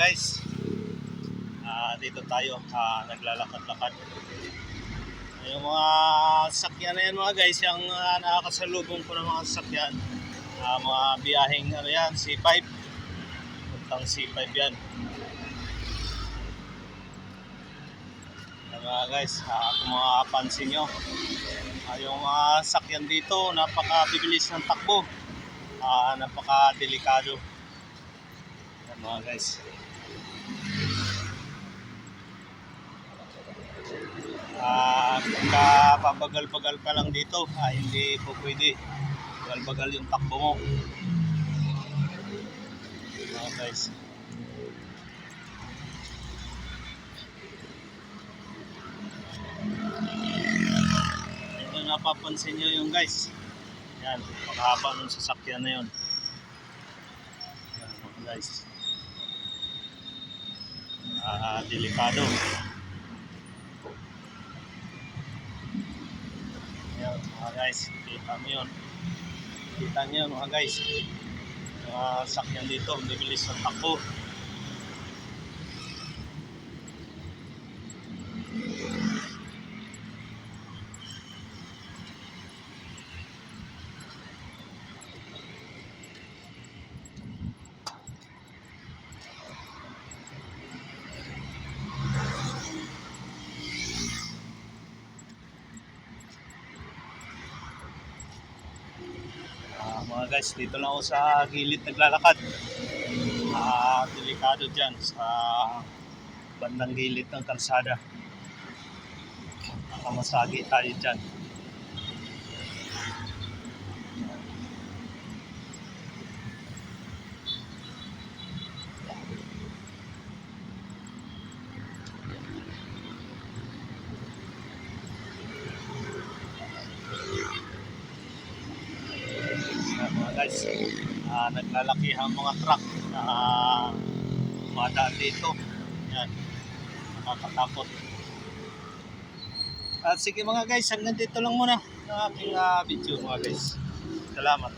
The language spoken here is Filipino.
guys, dito tayo naglalakad-lakad. Yung mga sakyan na yan mga guys, yung nakakasalubong ko ng mga sakyan, mga biyaheng ano yan, C5 puntang C5 yan. Mga guys, kung makapansin nyo, yung sakyan dito napakabibilis ng takbo, napakadelikado mga guys. Pagka pabagal-bagal pa lang dito, hindi po pwede bagal-bagal yung takbo mo mga guys. Ito napapansin nyo yung guys, yan, pakahaba ng sasakyan na yun. Yan mga guys, delikado. Yan mga guys, kita mo yun, kita nyo yun mga guys, sakyan dito, bibilis ng takbo. Mga guys, dito lang ako sa gilid naglalakad. Delikado dyan sa bandang gilid ng kalsada. Masagi tayo dyan. Mga guys, naglalaki ang mga truck na madaan dito. Yan, nakakatakot. Sige mga guys, hanggang dito lang muna ang aking video mga guys. Salamat.